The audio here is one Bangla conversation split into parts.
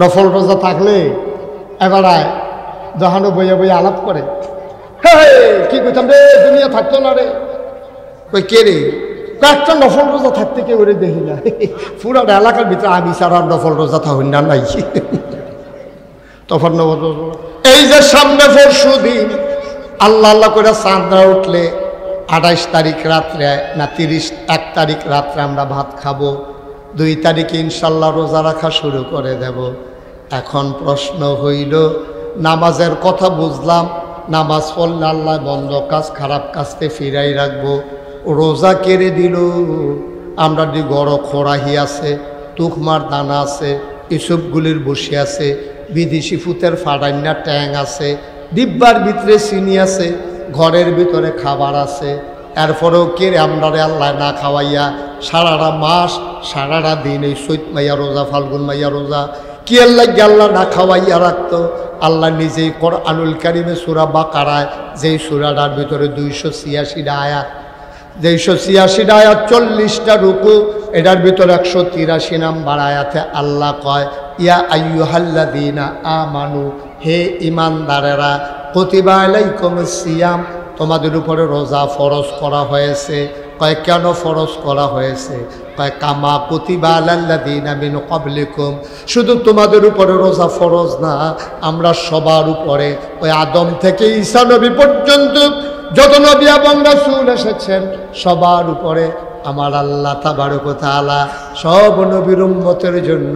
নফল রোজা থাকলে এবারে দহানো বইয়া বইয়া আলাপ করে, হ্যাঁ কি করতাম রে, দুনিয়া থাকতো না রে। কই কে রে? কয়েকটা নফল রোজা থাকতে কেউ রে দেখি না, পুরা এলাকার ভিতরে আমি ছাড়া নফল রোজা থাকুন না নাই। তখন এই যে সামনে পরশু দিন আল্লাহ আল্লাহ করে চাঁদরা উঠলে 28 তারিখ রাত্রে না 1 তারিখ রাত্রে আমরা ভাত খাবো, 2 তারিখে ইনশাল্লাহ রোজা রাখা শুরু করে দেব। এখন প্রশ্ন হইল, নামাজের কথা বুঝলাম, নামাজ পড়লে আল্লাহ বন্ধ কাজ খারাপ কাজতে ফিরাই রাখবো। রোজা কেড়ে দিল, আমরা দি গড় খোরাহি আছে, তুখমার দানা আছে, এসবগুলির বসে আছে, বিদেশি ফুতের ফাড়াইনা ট্যাং আছে, ডিব্বার ভিতরে চিনি আছে, ঘরের ভিতরে খাবার আছে। এরপরেও কেড়ে আমরা আল্লাহ না খাওয়াইয়া সারাটা মাস সারাটা দিন এই চৈত মাইয়া রোজা ফাল্গুন মাইয়া রোজা কি আল্লাহ আল্লাহ না খাওয়াইয়া রাখতো। আল্লাহ নিজেই কোরআনুল কারিমে সূরা বাকারায়, যেই সূরাটার ভিতরে 286টা আয়াত, 286টা আয়াত 40টা রুকু, এটার ভিতরে 183 নাম্বার আয়াতে আল্লাহ কয়, ইয়া আইয়ুহাল্লাযীনা আমানু, হে ঈমানদারেরা, কুতিবা আলাইকুমুস সিয়াম, তোমাদের উপরে রোজা ফরজ করা হয়েছে। কয় কেন ফরজ করা হয়েছে? কয় কামা কুতিবা আলাল্লাযীনা মিন ক্বাবলিকুম, শুধু তোমাদের উপরে রোজা ফরজ না, আমরা সবার উপরে, ওই আদম থেকে ঈসা নবী পর্যন্ত যত নবী এবং রাসূল এসেছেন সবার উপরে আমার আল্লাহ তাবারক ওয়া তাআলা সব নবীর উম্মতের জন্য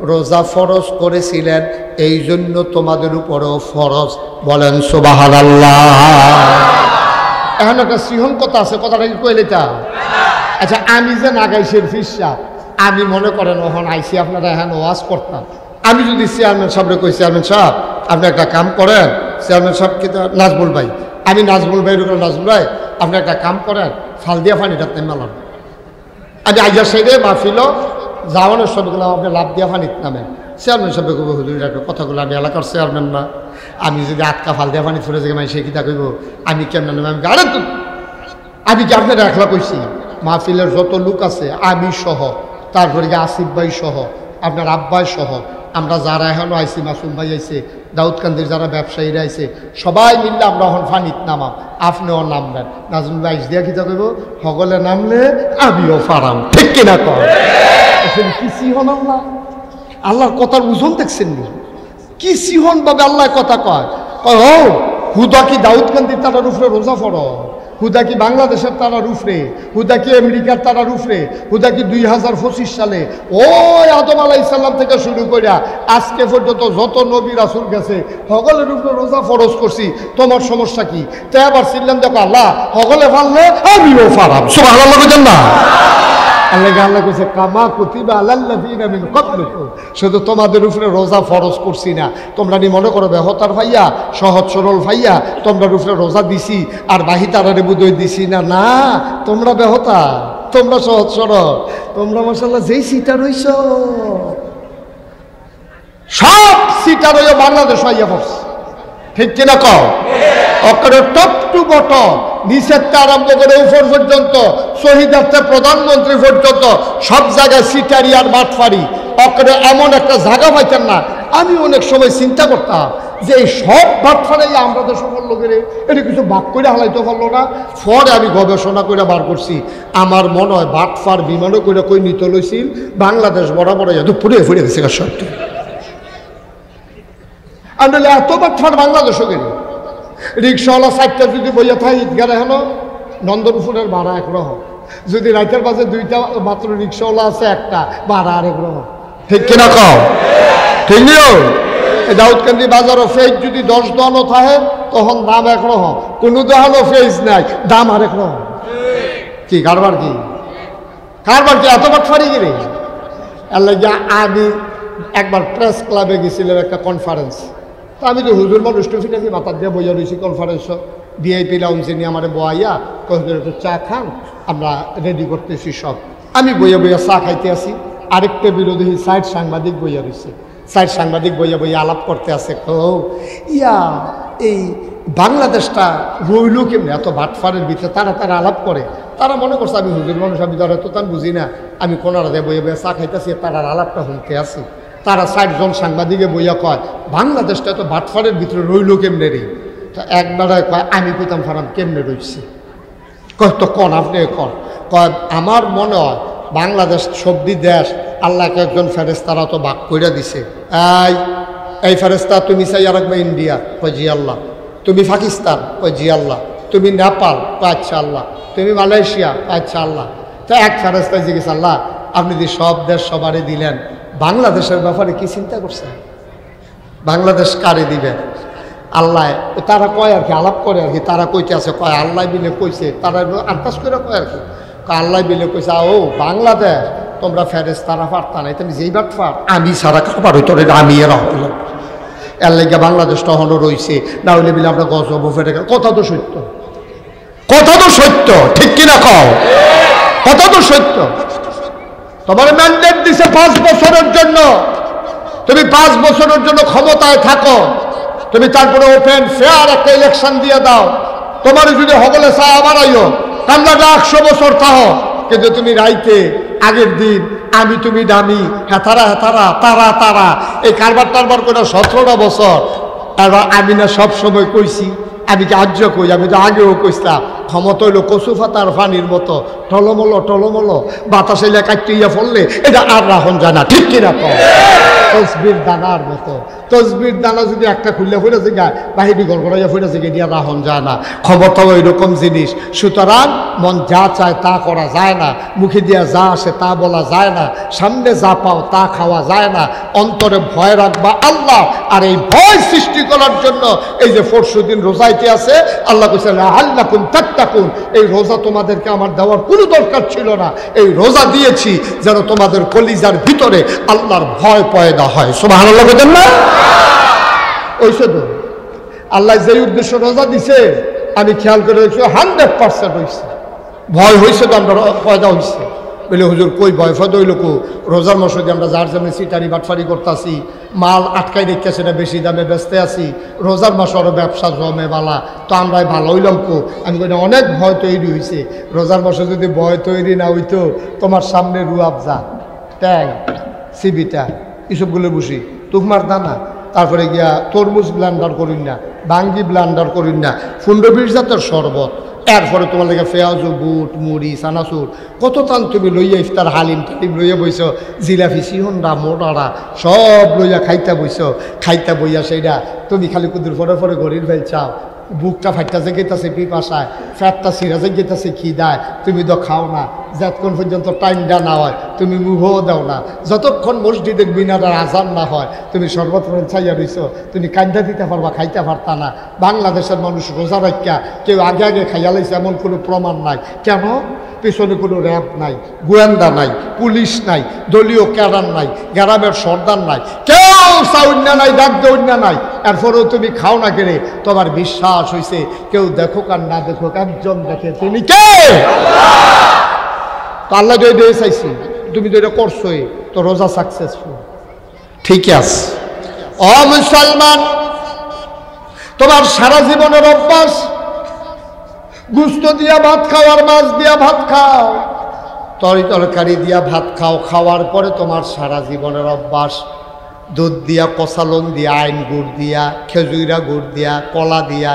রোজা ফরজ করেছিলেন, এই জন্য তোমাদের উপরেও ফরজ। বলেন সুবহানাল্লাহ। এখন একটা সিহন কথা আছে, কথাটা কি কইলে তা? আচ্ছা, আমি যে নাগাইশের ফিসা, আমি মনে করেন ওখানে আইসি আপনারা এখন ওয়াজ করতাম, আমি যদি চেয়ারম্যান সাহেবরে কই, চেয়ারম্যান সাহেব আপনি একটা কাম করেন, চেয়ারম্যান সাহেব কিন্তু নাজমুল ভাই, আমি নাজমুল ভাই রুকল, নাজমুল ভাই আপনি একটা কাম করেন, ফাল দিয়া পানিটা মেলান, আমি আইজার সাইডে মাহফিল যাওয়ানোর সবগুলো আপনি লাভ দিয়া পানিত নামেন। চেয়ারম্যান সাহেব কইব, হুজুর একটা কথাগুলো, আমি এলাকার চেয়ারম্যান না, আমি যদি আটকা ফাল দিয়া পানি ফুরে যাই সে কিতা কইব, আমি কেমন নামে, আমি আরে তো আমি কি আপনার একলা কইছি, মাহফিলের যত লোক আছে আমি সহ, তারপরে আসিফ ভাই সহ, আপনার আব্বাই সহ, আমরা যারা এখনও আইসি, মাসুম ভাই আইসে, দাউদকান্দির যারা ব্যবসায়ীরা আইসে, সবাই মিললে আমরা এখন ফানিত নামাম, আপনিও নামবেন। নাজমুল ভাই দিয়া কিতা কইব, সকলে নামলে আমিও ফারাম, ঠিক কিনা কর? কি সিহন আল্লাহ, আল্লাহর কথার ওজন দেখছেন নি? কি সিহন ভাবে আল্লাহ কথা কয়, কয় ও হুদা কি দাউদকান্দির তারার উপরে রোজা ফরজ, হুদা কি বাংলাদেশের তারার উপরে, হুদা কি আমেরিকার তারার উপরে, হুদা কি 2025 সালে ওই আদম আলাইহিস সালাম থেকে শুরু করে আজকে পর্যন্ত যত নবী রাসূল গেছে সকলের উপরে রোজা ফরজ করছি, তোমার সমস্যা কি? তাই আবার ছিলেন দেখো আল্লাহ সকলে পারলে আমিও পারাম। সুবহানাল্লাহ বলেন না? আল্লাহ কইছে কামা কুতিবা আলাল্লাযীনা মিন ক্বাবলিকুম, শুধু তোমাদের উপরে রোজা ফরজ করছি না, তোমরা নি মনে করো বেহতার ভাইয়া, সহজ সরল ভাইয়া, তোমরা উপরে রোজা দিছি আর বাহি তারারে বুদই দিছি না, না তোমরা বেহতা, তোমরা সহজ সরল, তোমরা মাশাআল্লাহ যেই সিটার হইছ সব সিটার হইয়া বাংলাদেশ হইয়া পড়ছে, ঠিক কিনা কও? অকরে টপ টু বটম, নিচের থেকে আরম্ভ করে উপর পর্যন্ত, শহীদের থেকে প্রধানমন্ত্রী পর্যন্ত সব জায়গায় সিটারি আর মাঠফারি, অকরে এমন একটা জায়গা পাইতেন না। আমি অনেক সময় চিন্তা করতাম যে এই সব বাটফারাই আমরা তো সকল লোকের এটা কিছু ভাগ করে হালাইতে পারলো না। পরে আমি গবেষণা করে বার করছি, আমার মনে হয় বাটফার বিমানও করে কই নিতে লইছিল, বাংলাদেশ বরাবর এত ফুড়ে ফুড়ে গেছে সত্য। আমরা এত বাটফার বাংলাদেশও গেল, রিক্সাওয়ালা সাইডটা যদি বইয়া থাকে ঈদগাহ এখনো নন্দনপুরের ভাড়া একরকম, যদি রাইতের বাজে দুইটা মাত্র রিক্সাওয়ালা আছে একটা ভাড়া আরেক রকম, ঠিক কিনা কও? ঠিক নিও। দাউদকান্দি বাজারও ফেজ যদি 10 দোকানও থাকে তখন দাম একরকম, কোনো দোকানও ফেজ নাই, দাম আরেক রকম। কি কারবার কি কারবার কি এত বাটফারি গেলে আল্লাহ। আমি একবার প্রেস ক্লাবে গেছিলাম একটা কনফারেন্স, তা আমি তো হুজুর মানুষ টুফি নাকি মাথার দিয়ে বইয়া রয়েছি কনফারেন্স, ভিআইপি লাউঞ্জে নিয়ে আমার বইয়া একটু চা খান, আমরা রেডি করতেছি সব। আমি বইয়া বইয়া চা খাইতে আসি, আরেকটা বিরোধী সাইড সাংবাদিক বইয়া রয়েছে, সাইড সাংবাদিক বইয়া বইয়া আলাপ করতে আছে, ইয়া এই বাংলাদেশটা রইল কেমনি এত ভাটফারের ভিতরে, তারা আলাপ করে, তারা মনে করছে আমি হুজুর মানুষ, আমি ধর এত তান বুঝি না, আমি কোনারা দেয় বইয়া বইয়া চা খাইতেছি, তারা আলাপটা শুনতে আসি। তারা 60 জন সাংবাদিকে বইয়া কয় বাংলাদেশটা তো বাটফারের ভিতরে রইল কেমনে রে। তো একবারে কয় আমি কইতাম ফারাম কেমনে রইছে। কয় তো কন আপনি কন। কয় আমার মনে হয় বাংলাদেশ সবজি দেশ, আল্লাহকে একজন ফেরেস্তারা তো ভাগ করে দিছে। এই ফেরেস্তা তুমি চাই আর একবার ইন্ডিয়া, কয় জি আল্লাহ। তুমি পাকিস্তান, কয় জি আল্লাহ। তুমি নেপাল, কয় আচ্ছা আল্লাহ। তুমি মালয়েশিয়া, কয় আচ্ছা আল্লাহ। তো এক ফেরেস্তায় জিজ্ঞেস আল্লাহ আপনি যে সব দেশ সবারই দিলেন, বাংলাদেশের ব্যাপারে কি চিন্তা করছেন? বাংলাদেশ কারে দিবেন? আল্লাহ তারা কয় আর কি, আলাপ করে আর কি, তারা কইতে আছে কয় আল্লাহ বিলে কইছে, তারা আন্দাজ করে কয় আর কি, আল্লাহ বিলে কইছে ও বাংলাদেশ তোমরা ফেরেশতারা পারতা নাই, তুমি যেই বাট পার আমি সারা খাবার হইতো আমি এরা হইলাম এর লেগে বাংলাদেশ তখনও রয়েছে, না হইলে বিলে আমরা গজব ফেটে গেল। কথা তো সত্য, কথা তো সত্য, ঠিক কিনা কও? কথা তো সত্য। তোমার ম্যান্ডেট দিছে 5 বছরের জন্য, তুমি 5 বছরের জন্য ক্ষমতায় থাকো, তুমি তারপরে ওপেন ফেয়ার একটা ইলেকশন দিয়ে দাও। তোমার যদি হগলে চা আবার আইও কামলাটা 100 বছর থাকো, কিন্তু তুমি রাইতে আগের দিন আমি তুমি দামি হেতারা হেতারা তারা তারা এই কারবার টারবার করে 17টা বছর। আর আমি না সব সময় কইছি, আমি কি আজ্য কই, আমি তো আগেও কইছিলাম ক্ষমতা হইল কচু ফাতার পানির মতো টলমলো টলমলো, বাতাস এলে কাটিয়া পড়লে এটা আর রাখন যায় না, ঠিক কিনা কম? তসবির দানার মতো, তসবির দানা যদি একটা খুললে ফুটে যায় বাহিরি গড়গড়াইয়া ফুটে যায়, এটা রাখন যায় না। ক্ষমতাও এরকম জিনিস। সুতরাং মন যা চায় তা করা যায় না, মুখে দিয়া যা আসে তা বলা যায় না, সামনে যা পাও তা খাওয়া যায় না। অন্তরে ভয় রাখবা আল্লাহ, আর এই ভয় সৃষ্টি করার জন্য এই যে 40 দিন রোজাইতে আছে, আল্লাহ কইছে লাআল্লাকুম তাত্তাকুন, এই রোজা তোমাদেরকে আমার দেওয়ার কোনো দরকার ছিল না, এই রোজা দিয়েছি যেন তোমাদের কলিজার ভিতরে আল্লাহর ভয় পয়দা হয়। সুবহানাল্লাহ বলেন না? ওইসে তো আল্লাহ যে উদ্দেশ্য রোজা দিছে আমি খেয়াল করে দেখছি 100% হয়েছে। ভয় হয়েছে তো আমরা পয়দা হয়েছে বলে হুজুর কই ভয় ফয়দা হইল কো? রোজার মসজিদে আমরা যার জন্য সিটারি বাটফারি করতেছি, মাল আটকাই রেখে সেটা বেশি দামে বেচতে আসি, রোজার মাসে আরও ব্যবসা জমে বালা, তো আমরা ভালো হইলাম কো? আমি কই অনেক ভয় তৈরি হয়েছে। রোজার মাসে যদি ভয় তৈরি না হইতো, তোমার সামনে রুয়াবজা, ট্যাং, সিবিটা, এসবগুলো বসি, তুকমার দানা, তারপরে গিয়া তরমুজ ব্লান্ডার করিন না, বাঙ্গি ব্লান্ডার করিন না, 15-20 জাতের শরবত, এরপরে তোমার লেগে পেঁয়াজু, বুট, মুড়ি, চানাচুর, কত টান তুমি লইয়া ইফতার হালিম টালিম লইয়া বইছ, জিলাপি সিহনরা মোটারা সব লইয়া খাইতে বইছ। খাইতে বইয়া সেইটা তুমি খালি কুদুর পরে পরে গরির ভাই চাও, বুকটা ফাইটা যে গেতেছে পিপাসায়, ফ্যাটটা সিরা যে গেতেছে খিদায়, তুমি তো খাও না। যতক্ষণ পর্যন্ত টাইমটা না হয় তুমি মুহও দাও না, যতক্ষণ মসজিদের মিনারের আজান না হয় তুমি সর্বত্র চাইয়া রইছ, তুমি কান্দা দিতে পারবা, খাইতে পারতা না। বাংলাদেশের মানুষ রোজা রাখিয়া কেউ আগে আগে খাইয়া লাইছে এমন কোনো প্রমাণ নাই। কেন? পেছনে কোনো র্যাব নাই, গোয়েন্দা নাই, পুলিশ নাই, দলীয় ক্যাডার নাই, গ্রামের সর্দার নাই, কেউ চাউন্যা নাই, ডাক দৌন্যা নাই। এরপরেও তুমি খাও না কেড়ে, তোমার বিশ্বাস হয়েছে কেউ দেখুক আর না দেখুক একজন দেখে, তিনি কে? তো আল্লাহ যদি দিয়ে চাইছি, তুমি তো এটা করছোই, তো রোজা সাকসেসফুল। ঠিক আছে ও মুসলমান, তোমার সারা জীবনের অভ্যাস গুস্ত দিয়া ভাত খাও আর মাছ দিয়া ভাত খাও, তরকারি দিয়া ভাত খাও, খাওয়ার পরে তোমার সারা জীবনের অভ্যাস দুধ দিয়া, কষালন দিয়া, আইন গুড় দিয়া, খেজুরা গুড় দিয়া, কলা দিয়া,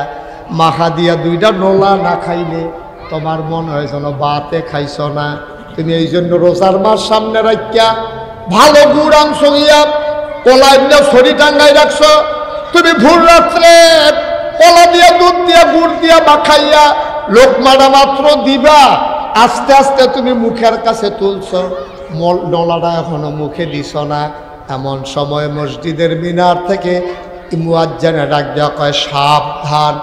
মাখা দিয়া 2টা নোলা না খাইলে তোমার মনে হয় যেন বাতে খাইছ না। তুমি এই জন্য রোজার মাস সামনে রাখিয়া ভালো গুড় আনছ গিয়া, কলা এমনি ছড়ি টাঙ্গাই রাখছ, তুমি ভোর রাত্রে কলা দিয়া, দুধ দিয়া, গুড় দিয়া মাখাইয়া লোকমাটা মাত্র দিবা, আস্তে আস্তে তুমি মুখের কাছে তুলছ, নলাটা এখনো মুখে দিছ না। এমন সময় মসজিদের মিনার থেকে মুয়াজ্জিনে ডাক দেওয়া কয় সাবধান,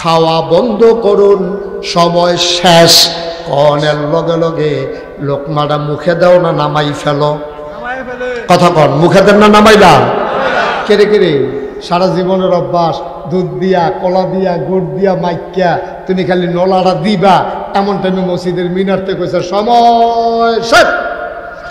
খাওয়া বন্ধ করুন, সময় শেষ। কনের লগে লগে লোকমাটা মুখে দাও না নামাই ফেলো? কথা কন, মুখে দেন না নামাইলাম? কেড়ে কেড়ে সারা জীবনের অভ্যাস দুধ দিয়া, কলা দিয়া, গুড় দিয়া মাইকিয়া তুমি খালি নলাটা দিবা, এমন টাইমে মসজিদের মিনারতে কইছে সময় শেষ।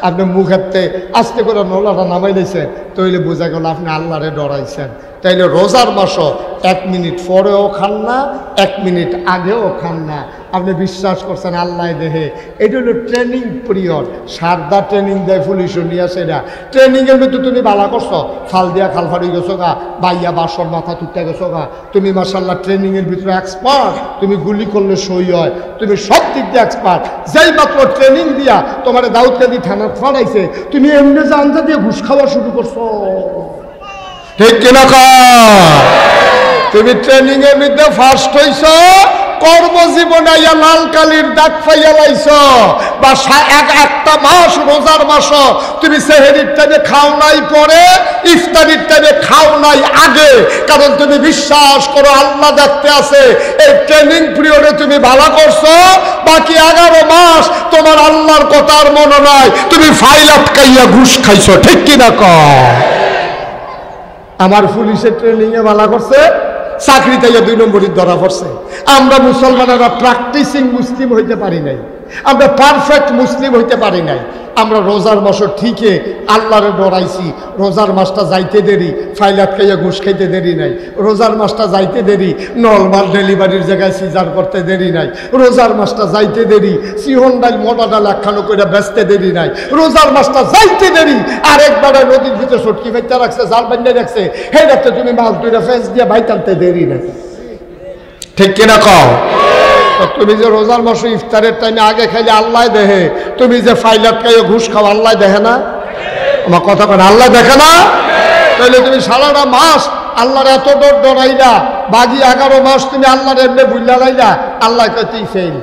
আপনি মুখেরতে আস্তে করে নলাটা নামাই দিয়েছেন, তৈলে বোঝা গেল আপনি আল্লাহরে ডরাইছেন। তো তাইলে রোজার মাসও 1 মিনিট পরেও খান না, 1 মিনিট আগেও খান না। আপনি বিশ্বাস করছেন আল্লাহ দেহে এটা হলো ট্রেনিং পিরিয়ড। সারদা ট্রেনিং দেয় পুলিশও নিয়ে আসে না। ট্রেনিংয়ের মধ্যে তুমি বালা করছো, ফাল দিয়া খাল ফাড়ি গেছো গা, বাইয়া বাসর মাথা তুটতে গেছো গা, তুমি মাশাল্লাহ ট্রেনিংয়ের ভিতরে এক্সপার্ট। তুমি গুলি করলে সই হয়, তুমি সব দিক দিয়ে এক্সপার্ট। যেই মাত্র ট্রেনিং দিয়া তোমার দাউদকাদি থানা ফাড়াইছে, তুমি এমনি জানজা দিয়ে ঘুষ খাওয়া শুরু করছো। ঠিক কিনা তুমি ট্রেনিং এর মধ্যে ফার্স্ট হইছ, কর্মজীবনে লাল কালির দাগ পাইয়া লাইছ, বা একটা মাস রোজার মাস তুমি সেহরির টাইমে খাও নাই পরে, ইফতারির টাইমে খাও নাই আগে, কারণ তুমি বিশ্বাস করো আল্লাহ দেখতে আছে। এই ট্রেনিং পিরিয়ডে তুমি ভালো করছো, বাকি 11 মাস তোমার আল্লাহর কথার মনে নাই, তুমি ফাইল আটকাইয়া ঘুষ খাইছো। ঠিক কিনা আমার পুলিশের ট্রেনিংয়ে ভালো করছে, চাকরিতে 2 নম্বরই ধরা পড়ছে। আমরা মুসলমানেরা প্র্যাকটিসিং মুসলিম হইতে পারি নাই, আমরা পারফেক্ট মুসলিম হইতে পারি নাই। আমরা রোজার মাস ঠিকই আল্লাহরে ডরাইছি, রোজার মাসটা যাইতে দেরি, ফাইল আটকাইয়া ঘুষ খাইতে দেরি নাই। রোজার মাসটা যাইতে দেরি, নর্মাল ডেলিভারির জায়গায় সিজার করতে দেরি নাই। রোজার মাসটা যাইতে দেরি, সিহন ডাল মোটা ডাল একখানো করে বেচতে দেরি নাই। রোজার মাসটা যাইতে দেরি, আর একবারে নদীর ভিতরে সটকি ফেলতে রাখছে, জাল বান্ধে রাখছে, হে রাখতে তুমি মাছ দুইটা ফেস দিয়ে ভাই টানতে দেরি নাই। ঠিক কিনা কও? তুমি যে রোজার মাসে ইফতারের টাইমে আগে খাইলে আল্লাহ দেহে, তুমি যে ফাইলাত খাইয়ে ঘুষ খাও আল্লাহ দেখে না? আমার কথা কেন আল্লাহ দেখে না? তাহলে তুমি সারাটা মাস আল্লাহর এত ডরাইলা, বাকি 11 মাস তুমি আল্লাহর এমনি বুঝলা লাইলা, আল্লাহ কয় তুই ফেল।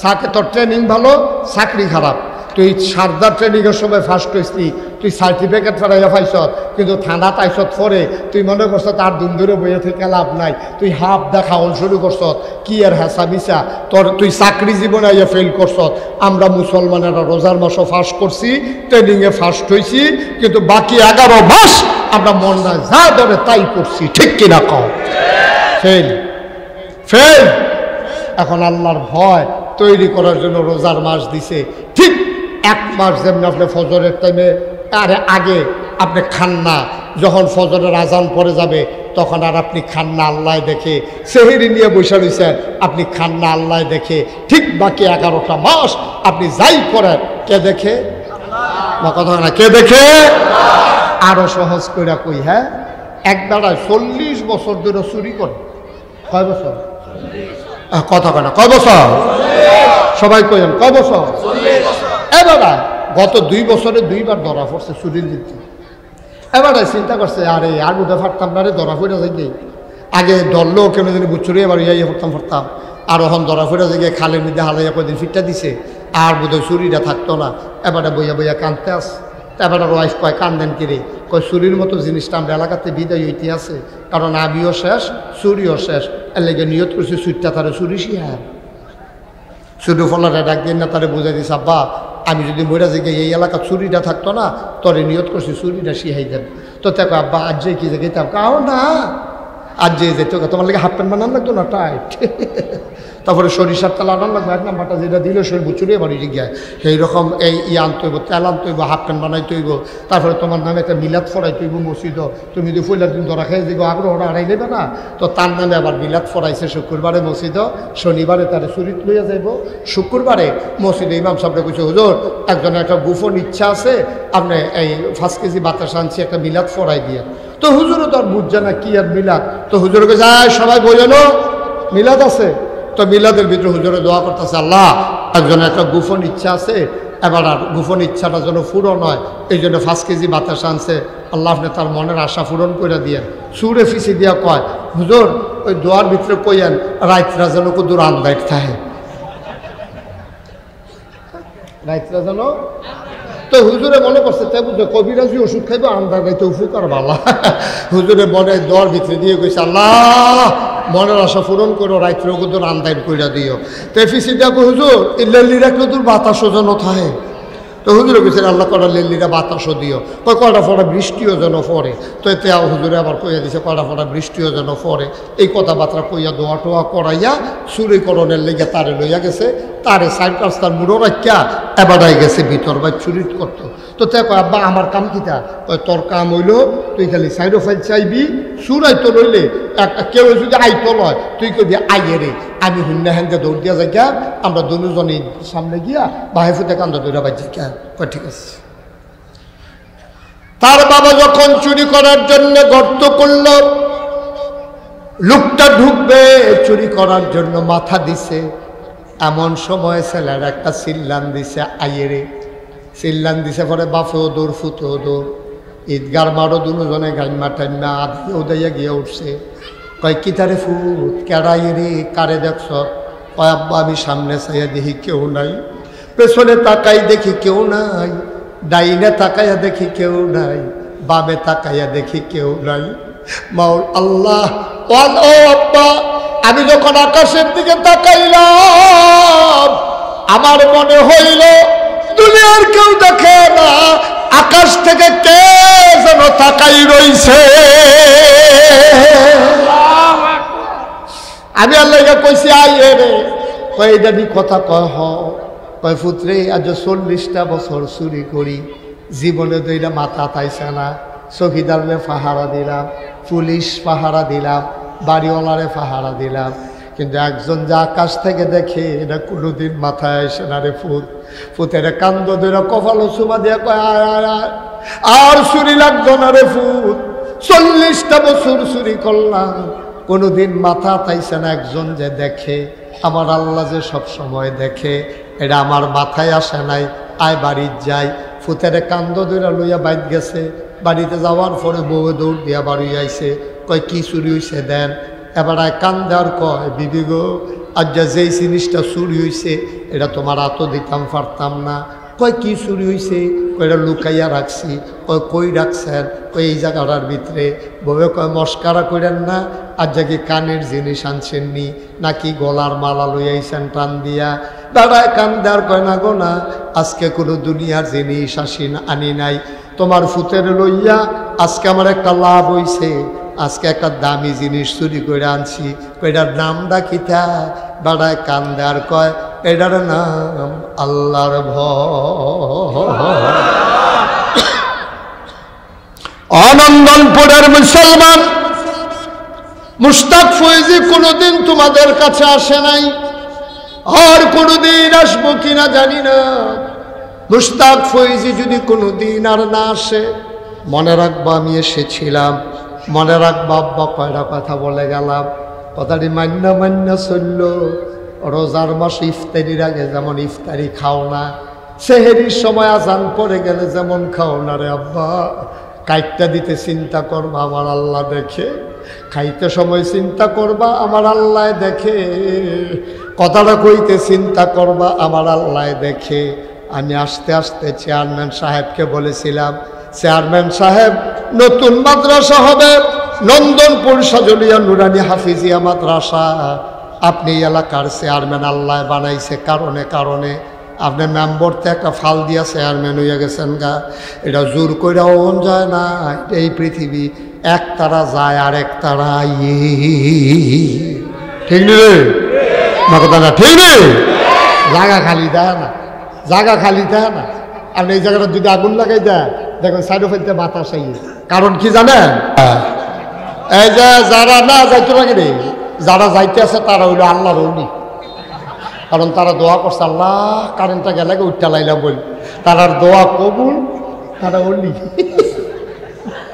সাকে তোর ট্রেনিং ভালো, চাকরি খারাপ। তুই সারদা ট্রেনিংয়ের সময় ফার্স্ট হয়েছিলি, তুই সার্টিফিকেট ফেরাইয়া পাইছ, কিন্তু থানা তাইছত পরে তুই মনে করছ তার দুম ধরে বইয়ে থেকে লাভ নাই, তুই হাফ দেখা হল শুরু করছ, কি আর হেসা মিশা তোর, তুই চাকরি জীবনে আইয়া ফেল করছ। আমরা মুসলমানেরা রোজার মাসও ফার্স্ট করছি, ট্রেনিংয়ে ফার্স্ট হয়েছি, কিন্তু বাকি 11 মাস আমরা মন না যা ধরে তাই করছি। ঠিক কিনা কও? Fail fail. এখন আল্লাহর ভয় তৈরি করার জন্য রোজার মাস দিছে। ঠিক 1 মাস যেমন আপনি ফজরের টাইমে আরে আগে আপনি খান না, যখন ফজরের আজান পড়ে যাবে তখন আর আপনি খান না, আল্লাহ দেখে। সেহরি নিয়ে বসে রয়েছেন, আপনি খান না, আল্লাহ দেখে। ঠিক বাকি 11টা মাস আপনি যাই করেন, কে দেখে? কথা না, কে দেখে? আরো সহজ করে কই, হ্যাঁ, এক বেড়ায় 40 বছর ধরে চুরি করে। কয় বছর? কথা কেনা কয় বছর? সবাই কইেন কয় বছর? এবারে গত 2 বছরে 2বার ধরা পড়ছে চুরির দিতে। এবারে চিন্তা করছে, আরে আর বুঝতে পারতাম না রে, ধরা পড়ে যাই। আগে ধরলেও কেন জানি বুঝছুরি, এবার ইয়ে পড়তাম, আর ওখান ধরা পড়ে যাই খালের মধ্যে হালাইয়া কয়দিন ফিটটা দিছে, আর বোধহয় চুরিটা থাকতো না। এবারে বইয়া বইয়া কানতে আস। এবারে ওয়াইফ কয় কান্দেন কিরে? কয় চুরির মতো জিনিসটা আমরা এলাকাতে বিদায় হইতে আছে, কারণ আবিও শেষ, চুরিও শেষ। এর লেগে নিয়ত করছি চুরিটা তারে চুরি শিহার। শুধু ফলারে ডাক দিন না, তারে বুঝাই দিস, আব্বা আমি যদি মরা যে এই এলাকা চুরিটা থাকতো না, তোরে নিয়ত করছি চুরিটা শিহাই দেন। তো দেখো আব্বা আজ যে কি যে গেতাম, কাও না আজ যে যেত, তোমার লাগে হাফ প্যান্ট বানান লাগতো না টাইট, তারপরে সরিষার তেল আনান লাগবে, 1 নাম্বারটা যেটা দিলে শরীর চুরিয়ে বাড়ি গিয়ে সেইরকম এই আনতে হইব, তেল আনতে হইব, হাফ প্যান্ট বানাইতে হইব। তারপরে তোমার নামে একটা মিলাদ ফরাইতে হইব মসজিদ। তুমি যদি পয়লার দিন ধরা খাই দিগো আগ্রহটা হারাই দেবে না, তো তার নামে আবার মিলাদ ফরাইছে শুক্রবারে মসজিদ, শনিবারে তারে চুরিত লইয়া যাইব। শুক্রবারে মসজিদে ইমাম সাহেবরা কইছে, হুজুর একজনের একটা গোপন ইচ্ছা আছে, আপনি এই 5 কেজি বাতাস আনছি, একটা মিলাদ ফরাই দিয়ে। তো হুজুরও তো আর বুঝছে না কি আর মিলাদ। তো হুজুরকে যায় সবাই বোঝানো মিলাদ আছে। তো মিলাদের ভিতরে হুজুরে দোয়া করতেছে, আল্লাহ একজনের একটা গোপন ইচ্ছা আছে, এবার আর গোপন ইচ্ছাটা যেন পূরণ হয়, এই জন্য 5 কেজি বাতাস আনছে, আল্লাহ আপনি তার মনের আশা পূরণ করে দিয়ে। সুরে ফিসি দিয়া কয়, হুজুর ওই দোয়ার ভিতরে কইয়েন রাইতরা যেন কুদুর আন্দাইট থাকে, রাইতরা যেন। তো হুজুরে মনে করছে, তাই বুঝলো কবিরাজি ওষুধ খাইবো, আন্দার গাইতে উপকার ভালো। হুজুরে মনে দোয়ার ভিতরে দিয়ে কইছে, আল্লাহ মনের আশা পূরণ করো, রাইত্র কুদুর আন্দাইন কইরা দিও। তো ফিসি দেখো হুজুর ইল্লাল্লি রাখলে তোর বাতাসও যেন থাকে। তো হুজুরে কইছেন আল্লাহ কটা লেলিরা বাতাসও দিও, কয় কটা ফোটা বৃষ্টিও যেন পড়ে। তো এতে হুজুরে আবার কইয়া দিছে কটা ফোটা বৃষ্টিও যেন পড়ে। এই কথাবার্তা কইয়া দোয়া টোয়া করাইয়া চুরিকরণের লেগে তারে লইয়া গেছে, তারে সাইড রাস্তার মুড়ো রাখিয়া এবারাই গেছে ভিতর বা চুরি করতো। তো তে কয় আব্বা আমার কাম কিতা? কয় তোর কাম হইল তুই খালি সাইডো ফাইল চাইবি, চুরাইতো লইলে একটা কেউ যদি আইতো লয় তুই কবি আইয়ে রে, আমি হুন্না হ্যান্ডে দৌড় দিয়া যাই গা, আমরা দুজনই সামনে গিয়া বাহেফুতে কান্দা দৌড়া বাজি গা। কয় ঠিক আছে। তার বাবা যখন চুরি করার জন্য গর্ত করল, লোকটা ঢুকবে চুরি করার জন্য মাথা দিছে, এমন সময় ছেলের একটা চিল্লান দিছে আইয়ে রে। চিল্লান দিছে পরে বাপেও দৌড় ফুতেও দৌড়, ঈদগার মারো দুজনে গাইমা টাইমা আধিও দাইয়া গিয়ে উঠছে। কয় কিতারে ফুট কেড়াই রে, কারে দেখছ? কয় আব্বা আমি সামনে চাইয়া দেখি কেউ নাই, পেছনে তাকাই দেখি কেউ নাই, ডাইনে তাকাইয়া দেখি কেউ নাই, বামে তাকাইয়া দেখি কেউ নাই। মাওল আল্লাহ ও আব্বা, আমি যখন আকাশের দিকে তাকাইলাম আমার মনে হইল দুনিয়ার কেউ দেখে না, আকাশ থেকে কে যেন তাকাই রইছে। আমি আল্লাহকে কইছি আইয়ে রে। কয় এটা নি কথা কয় হ। কয় পুত্রে আজ 40টা বছর চুরি করি, জীবনে তো এটা মাথা তাইছে না। চৌকিদারে পাহারা দিলাম, পুলিশ পাহারা দিলাম, বাড়িওয়ালারে পাহারা দিলাম, কিন্তু একজন যে আকাশ থেকে দেখে এটা কোনোদিন মাথায় আসে না রে ফুত। ফুতের কান্দ ধরে কপালো চুমা দিয়ে কয় আয় আয় আয়, আর চুরি লাগতো না রে ফুত। 40টা বছর চুরি করলাম, কোনোদিন মাথা তাইছে না একজন যে দেখে। আমার আল্লাহ যে সব সময় দেখে, এটা আমার মাথায় আসে নাই। আয় বাড়ির যাই। ফুতের কান্দ ধরে লইয়া বাইর গেছে। বাড়িতে যাওয়ার পরে বউ দৌড় দিয়া বাড়ি আইছে। কয় কি চুরি হয়েছে দেন। এবার কান্দার কয় বিবি গো, আজ যেই জিনিসটা চুরি হয়েছে এটা তোমার এত দিতাম পারতাম না। কয় কি চুরি হয়েছে? কয়টা লুকাইয়া রাখছি। কয় কই রাখছেন? কয় এই জায়গাটার ভিতরে। বউয়ে কয় মস্কারা করেন না, আজ কি কানের জিনিস আনছেননি নাকি গলার মালা লইয়াইছেন টান দিয়া? দাঁড়ায় কান্দার কয় না গো না, আজকে কোনো দুনিয়ার জিনিস আনি নাই, তোমার ফুতের লইয়া আজকে আমার একটা লাভ হইছে। আজকে একটা দামি জিনিস চুরি করে আনছি। এটার নামটা কিতা? দাঁড়ায় কান্দার কয় এটার নাম আল্লাহর ভয়। অনন্দনপুরের মুসলমান মুশতাক ফৈজি কোনোদিন তোমাদের কাছে আসে নাই, আর কোনোদিন আসবো কিনা জানি না। মুশতাক ফৈজি যদি কোনোদিন আর না আসে, মনে রাখবো আমি এসেছিলাম, মনে রাখবো আব্বা কয়টা কথা বলে গেলাম। কথাটি মান্য মান্য চলল। রোজার মাস ইফতারির আগে যেমন ইফতারি খাও না, সেহেরির সময় আজান পড়ে গেলে যেমন খাও না রে আব্বা। কাইটটা দিতে চিন্তা করবা আমার আল্লাহ দেখে, খাইতে সময় চিন্তা করবা আমার আল্লাহ দেখে, কথাটা কইতে চিন্তা করবা আমার আল্লাহ দেখে। আমি আস্তে আস্তে চেয়ারম্যান সাহেবকে বলেছিলাম, চেয়ারম্যান সাহেব নতুন মাদ্রাসা হবে নন্দনপুর সাজলিয়া নুরানি হাফিজিয়া মাদ্রাসা, আপনি এলাকার চেয়ারম্যান আল্লাহ বানাইছে কারণে কারণে, আপনি মেম্বরতে একটা ফাল দিয়া চেয়ারম্যান হইয়া গেছেন গা। এটা জোর কইরা ওন যায় না, এই পৃথিবী এক তারা যায় আর এক তারা ঠিক নেই না, কথা না ঠিক নেই। জায়গা খালি দেয় না, জায়গা খালি দেয় না। আর এই জায়গাটা যদি আগুন লাগাই দেয় দেখুন সাইডে ফেলতে বাতাস আই। কারণ কি জানেন? এই যে যারা না যাইতে লাগে রে, যারা যাইতে আছে তারা হইলো আল্লাহর ওলি। কারণ তারা দোয়া করছে আল্লাহ কারেন্টটা গেলে উঠতে লাইলাম বলি, তারার দোয়া কবুল, তারা ওলি।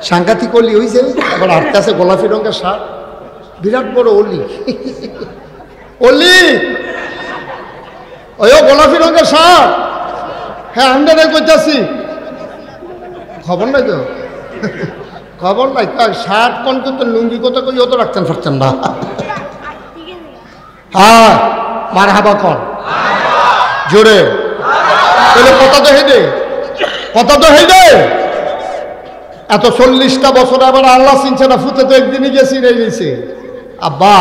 সাংঘাতিক অলি হয়েছে। এখন হাঁটতে আছে গোলাপি রঙের শার্ট, বিরাট বড় অলি। অলি ওই গোলাপি রঙের শার্ট, হ্যাঁ আন্ডারে করতেছি, খবর নাই তো, খবর নাই। শার্ট কোন কিন্তু লুঙ্গি কথা কই অত রাখতেন পারতেন না। হ্যাঁ মার হাবা কন জোরে, তাহলে কথা তো হেঁটে, কথা তো হেঁটে। এত 40টা বছর আবার আল্লাহ চিনছে না, ফুতে তো একদিনই গেছি রে গেছে। আব্বা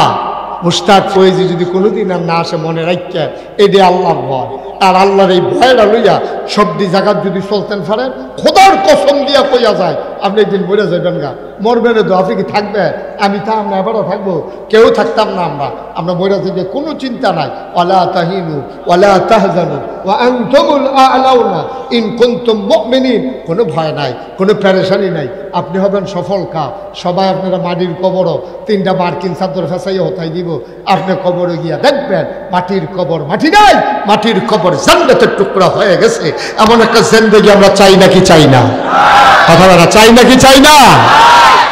মুশতাক ফৈজি যদি কোনোদিন আর না আসে মনে রাখছে, এই যে আল্লাহর ভয়, আর আল্লাহর এই ভয়টা লইয়া সবদি জায়গার যদি চলতেন পারেন খোদার কসম দিয়া কইয়া যায় আপনি একদিন বলে যাবেন গা মরবেন তো আপনি কি থাকবেন আমি থাম না এবারও থাকবো কেউ থাকতাম না আমরা বইরা যাবে কোনো চিন্তা নাই ওয়ালা তাহিনু ওয়ালা তাহজানু ওয়া আনতুমুল আ'লাউনা ইন কুনতুম মুমিনিন কোনো ভয় নাই কোনো পেরেশানি নাই আপনি হবেন সফল কাপ সবাই আপনারা মাটির কবরও 3টা মার্কিন চাদর ফেসাইয়া হতাই দিব আপনি কবরে গিয়া দেখবেন মাটির কবর মাটি নাই মাটির কবর জান্নাতের টুকরা হয়ে গেছে এমন একটা জিন্দেগি আমরা চাই নাকি চাই না কথা বলা চাই নাকি চাই না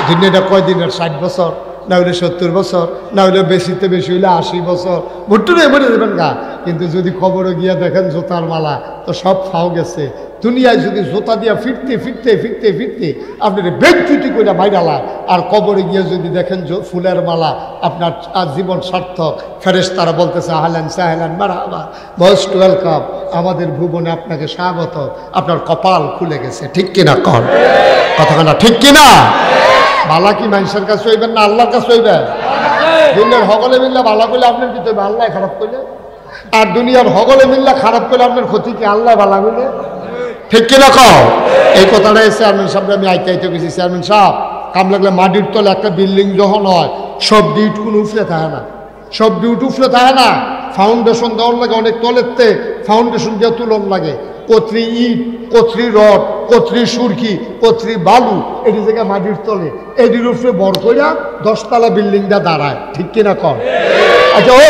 দুনিয়াটা কয়দিনের 60 বছর না হলে 70 বছর না হলে বেশিতে বেশি হইলে 80 বছর ভুট্টুরে মরে দেবেন গা কিন্তু যদি খবরে গিয়া দেখেন জোতার মালা তো সব ফাও গেছে দুনিয়ায় যদি জোতা দিয়া ফিরতে ফিরতে ফিরতে ফিরতে আপনার বেগচুটি করে বাইরালা আর কবরে গিয়ে যদি দেখেন ফুলের মালা আপনার জীবন সার্থক ফেরেশতারা বলতেছে আহলান সাহলান মারহাবা মোস্ট ওয়েলকাম আমাদের ভুবনে আপনাকে স্বাগত আপনার কপাল খুলে গেছে ঠিক কিনা কর কথাখানা ঠিক কিনা বালা কি মানুষের কাছে হইবেন না আল্লাহর কাছে হইবেন দুনিয়ার হগলে মিল্লা বালা করলে আপনার কি হইবে আল্লাহ খারাপ করলে আর দুনিয়ার হগলে মিল্লা খারাপ করলে আপনার ক্ষতি কি আল্লাহ বালা করলে ঠিক কিনা কও এই কথাটা চেয়ারম্যান সাহেব আমি আইতে গেছি চেয়ারম্যান সাহেব কাম লাগলে মাটির তলে একটা বিল্ডিং যখন হয় সব ডিউট কোনো উফলে থাকে না সব ডিউট উফলে থাকে না ফাউন্ডেশন দেওয়ার লাগে অনেক তলেরতে ফাউন্ডেশন দিয়ে তুলন লাগে কতরি ইট কতরি রড কতরি সুরকি কতরি বালু এটি জায়গায় মাটির তলে এটির উপরে বড় কইরা 10 তলা বিল্ডিংটা দাঁড়ায় ঠিক কিনা কর আচ্ছা ও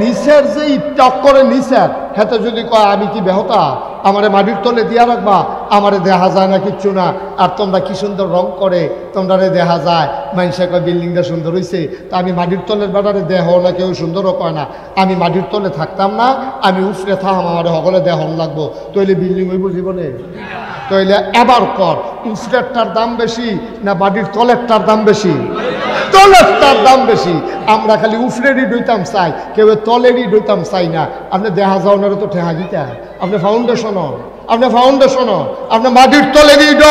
নিচের যে ইটটক করে নিচের হেতে যদি কয় আমি কি বেহতা আমারে মাটির তলে দিয়া রাখবা আমারে দেখা যায় না কিচ্ছু না আর তোমরা কি সুন্দর রং করে তোমরা দেখা যায় মানুষে কয় বিল্ডিংটা সুন্দর হয়েছে তা আমি মাটির তলের বেড়ারে দেহ না কেউ সুন্দরও কয় না আমি মাটির তলে থাকতাম না আমি উফরে থাম আমার সকলে দেহন লাগবো তৈলে বিল্ডিং হইব জীবনে তৈলে এবার কর উফরেরটার দাম বেশি না মাটির তলেরটার দাম বেশি তলেরটার দাম বেশি আমরা খালি উফরেরই ডইতাম চাই কেউ তলেরই ডইতাম চাই না আপনি দেখা যাও না তো ঠেহা দিতা আপনি ফাউন্ডেশন আপনি মাটির তলেরই ড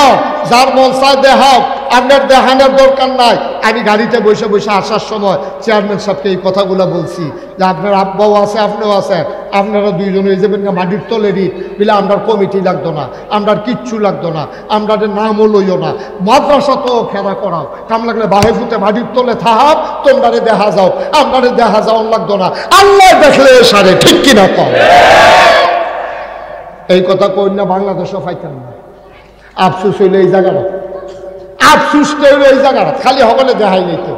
যার মন চায় দেখাও আপনার দেখানোর দরকার নাই আমি গাড়িতে বসে বসে আসার সময় চেয়ারম্যান সাহেবকে এই কথাগুলো বলছি যে আপনার আব্বাও আছে আপনিও আছেন আপনারা দুইজন হয়ে যাবেন না মাটির তলেরই বলে আপনার কমিটি লাগতো না আপনার কিচ্ছু লাগতো না আপনাদের নামও লইও না মাদ্রাসা তো খেলা করাও কাম লাগলে বাহে ফুটে মাটির তলে থাহাব তোমরারে দেখা যাও আপনারে দেখা যাও লাগতো না আল্লাহ দেখলে সারে ঠিক কিনা কম এই কথা কই না বাংলাদেশও পাইতাম না আফসুস হইলে এই জায়গাটা আফসুসটা হইলে এই জায়গাটা খালি হগলে দেখাই লইতো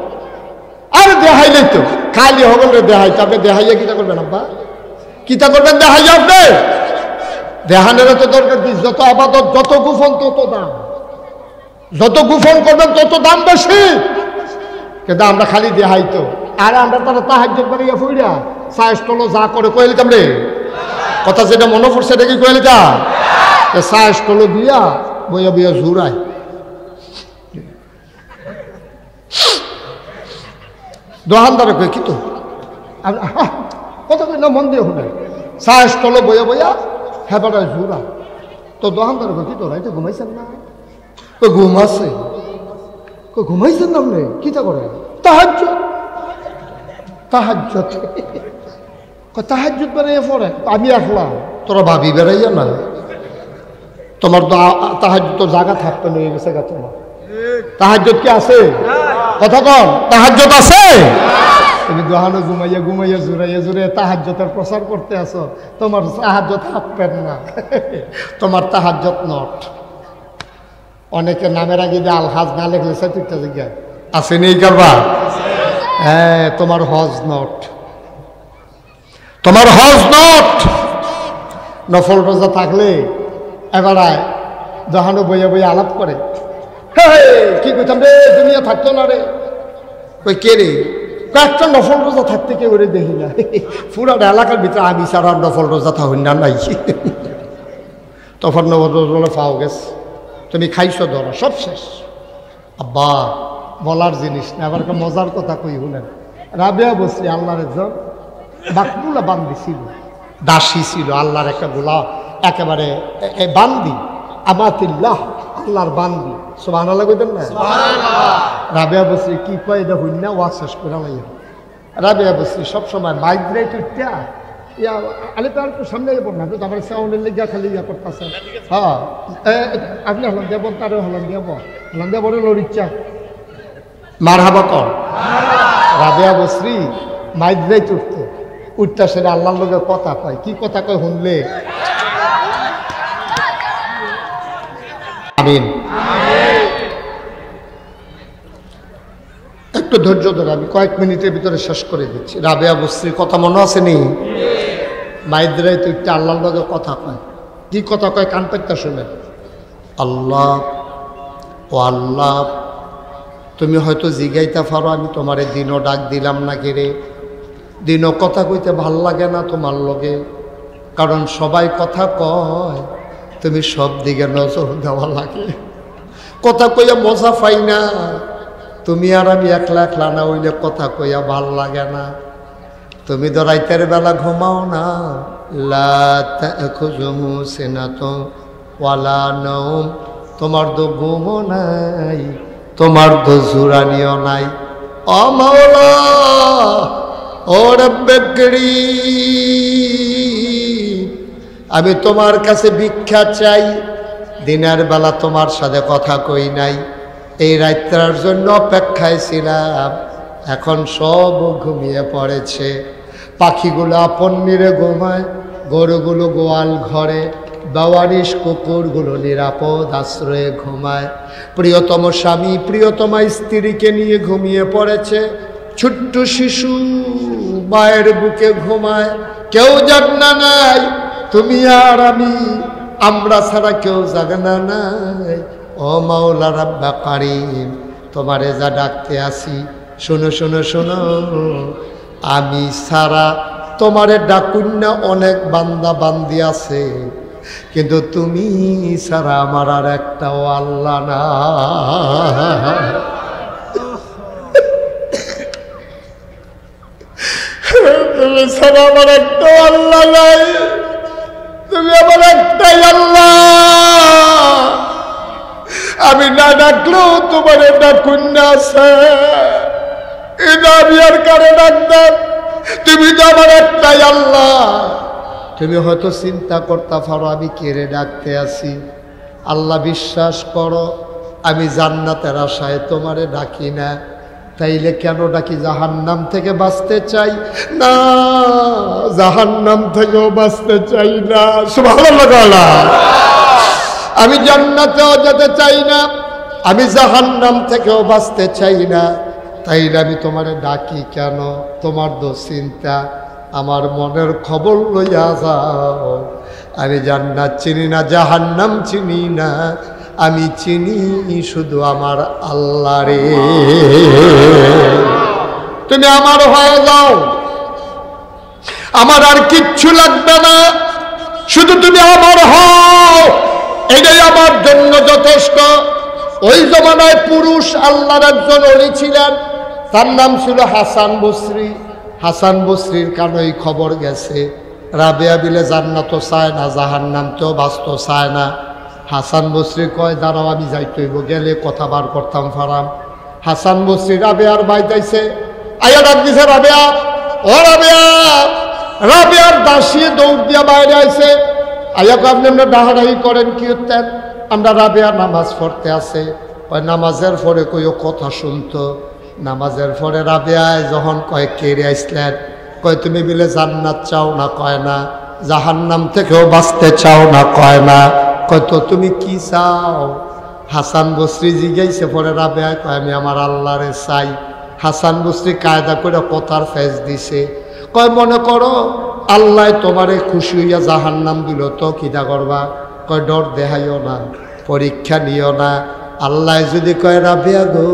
আর দেখাই লইতো খালি হগলে দেখাইতো আপনি দেখাইয়া কিতা করবেন আব্বা কিতা করবেন দেখাইয়া আপনি দেখানোর তো দরকার কি যত আবাদত যত গোপন তত দাম যত গোপন করবেন তত দাম বেশি কিন্তু আমরা খালি দেখাইতো আর আমরা তারা তাহাজ্জুদ বাড়িয়া ফুইরা সায়স্টল যা করে কইলিতাম রে কথা যেটা মনে পড়ছে এটা কি কইলিতা সায়স্টল দিয়া বইয়া বইয়া ঝুরায় দোকানদারে কই কি তো কথা কই না মন দিয়ে শুনে সায়স্টল বইয়া বইয়া হেবাটায় ঝুরা তো দোকানদারে কই কি তো রাইতে ঘুমাইছেন না কই ঘুমাচ্ছে কই ঘুমাইছেন না আপনি কিটা করে তাহাজ্জুদ তাহাজ্জুদ তাহাজ্জুদ বেড়াইয়া পড়ে আমি একলা তোরা ভাবি বেড়াইয়া না তোমার তাহাজ্জুদ তো জায়গা থাকতে নিয়ে গেছে গা তোমার তাহাজ্জুদ কি আছে কথা কন তাহাজ্জুদ আছে তুমি দোহানো ঘুমাইয়া ঘুমাইয়া জুড়াইয়া জুড়ে তাহাজ্জুদের প্রচার করতে আসো তোমার তাহাজ্জুদ থাকবেন না তোমার তাহাজ্জুদ নট অনেকে নামের আগে যে আলহাজ না লেখলে সেটা জিজ্ঞাসা আছে নেই করবা হ্যাঁ তোমার হজ নট তোমার হজ নট নফল রোজা থাকলে এবারে দোহানো বইয়া বইয়া আলাপ করে কি কইতাম রে দুনিয়া থাকতো না রে কই কে রে কয়েকটা নফল রোজা থাকতে কেউ রে দেখি না পুরা এলাকার ভিতরে আমি ছাড়া নফল রোজা থাকুন না নাই তখন নফল রোজা পাও গেছে তুমি খাইছো ধরো সব শেষ আব্বা বলার জিনিস না আবার একটা মজার কথা কই শুনেন রাবেয়া বসরি আল্লাহর একজন বাকমুলা বান্দি ছিল দাসী ছিল আল্লাহর একটা গোলা একেবারে বান্দি আমাতিল্লাহ আল্লাহর বান্দি সুবহানাল্লাহ কইতেন না রাবেয়া বসরি কি কয় এটা হইন না ওয়াজ শেষ করে লাইয়া রাবেয়া বসরি সবসময় মাইগ্রেট উঠা ইয়া আলিপে আর একটু সামনে যাবো না, একটু আমার সাউন্ডের লেগা খালি ইয়া করতেছে। হ্যাঁ আপনি হলাম দেব, তারও হলাম দেব বলে লোর ইচ্ছা মার হাবা কর। রাবেয়া বসরি মাইদ্রাই উঠতো, উঠতা সেটা আল্লাহর লোকের কথা কয়, কি কথা কয় শুনলে? আমিন। একটু ধৈর্য ধরে আমি কয়েক মিনিটের ভিতরে শেষ করে দিচ্ছি। রাবেয়া বসরির কথা মনে আছে নি? মাইদ্রাই তো একটা আল্লাহর লোকের কথা কয়, কি কথা কয় কান পাইতা শুনে। আল্লাহ ও আল্লাহ, তুমি হয়তো জিগাইতে পারো আমি তোমারে দিনও ডাক দিলাম না রে, দিনও কথা কইতে ভাল লাগে না তোমার লগে, কারণ সবাই কথা কয়, তুমি সব দিকে নজর দেওয়া লাগে, কথা কইয়া মজা পাই না, তুমি আর আমি একলা একলা না হইলে কথা কইয়া ভাল লাগে না। তুমি তো রাইতের বেলা ঘুমাও না, লা তাখুযুহু সিনাতুন ওয়ালা নাওম, তোমার তো ঘুমও নাই, তোমার তো জুরানিও নাই। ও মাওলা, ও রব্বে করিম, আমি তোমার কাছে ভিক্ষা চাই, দিনের বেলা তোমার সাথে কথা কই নাই, এই রাত্রার জন্য অপেক্ষায় ছিলাম, এখন সব ঘুমিয়ে পড়েছে। পাখিগুলো আপন নিরে ঘুমায়, গরুগুলো গোয়াল ঘরে, বাওয়ারিশ কুকুরগুলো নিরাপদ আশ্রয়ে ঘুমায়। প্রিয়তম স্বামী প্রিয়তমা স্ত্রীকে নিয়ে ঘুমিয়ে পড়েছে, ছোট্ট শিশু মায়ের বুকে ঘুমায়, কেউ জাগনা নাই, তুমি আর আমি, আমরা ছাড়া কেউ জাগনা নাই। ও মাওলা রাব্বা কারীম, তোমারে যা ডাকতে আসি, শোনো শোনো শোনো, আমি ছাড়া তোমারে ডাকুন না অনেক বান্দা বান্দি আছে, কিন্তু তুমি ছাড়া আমার আর একটাও আল্লাহ না। তুমি ছাড়া আমার একটাও আল্লাহ নাই, তুমি আমার একটাই আল্লাহ। আমি না ডাকলেও তোমারে ডাকুন না আছে, এটা আমি আর কারে ডাকতাম, তুমি তো আমার একটাই আল্লাহ। তুমি হয়তো চিন্তা করতে পারো আমি কেড়ে ডাকতে আসি, আল্লাহ বিশ্বাস করো আমি জান্নাতের আশায় তোমারে ডাকি না, তাইলে কেন ডাকি? জাহান্নাম থেকে বাঁচতে চাই না, জাহান্নাম থেকেও বাঁচতে চাই না, সুবহানাল্লাহ। আমি জান্নাতেও যেতে চাই না, আমি জাহান্নাম থেকেও বাঁচতে চাই না, তাইলে আমি তোমারে ডাকি কেন? তোমার তো চিন্তা, আমার মনের খবর লইয়া যাও, আমি জান্নাত চিনি না, জাহান্নাম চিনি না, আমি চিনি শুধু আমার আল্লাহ রে। তুমি আমার হয়ে যাও, আমার আর কিচ্ছু লাগবে না, শুধু তুমি আমার হও, এটাই আমার জন্য যথেষ্ট। ওই জমানায় পুরুষ আল্লাহর একজন ওলি ছিলেন, তার নাম ছিল হাসান বসরি। হাসান বসরির কানই খবর গেছে, রাবেয়া বিলে জান্নাতও চায় না, জাহান্নামতেও বাঁচতে চায় না। হাসান বসরি কয় দাঁড়াও আমি যাইতে হইব, গেলে কথা বার করতাম ফারাম। হাসান বসরি রাবেয়ার বাইতাইছে, আয়া ডাক দিছে রাবেয়া, ও রাবেয়া। রাবেয়ার দাসিয়ে দৌড় দিয়া বাইরে আইছে, আয়া কয় আপনি আমরা ডাহাডাহি করেন কি হতেন? আমরা রাবেয়া নামাজ পড়তে আছে, ওই নামাজের পরে কইও কথা শুনতো। নামাজের পরে রাবেয়ায় যখন কয় কেড়ে আসলেন, কয় তুমি বিলে জান্নাত চাও না? কয় না। জাহান্নাম থেকেও বাঁচতে চাও না? কয় না। কয় তো তুমি কি চাও? হাসান বসরি জিজ্ঞাসা পরে রাবেয়ায় কয় আমি আমার আল্লাহরে চাই। হাসান বসরি কায়দা করে কথার ফেজ দিছে, কয় মনে করো আল্লাহ তোমারে খুশি হইয়া জাহান্নাম দিল তো কিটা করবা? কয় ডর দেখাইও না, পরীক্ষা নিও না। আল্লাহ যদি কয় রাবেয়া গো,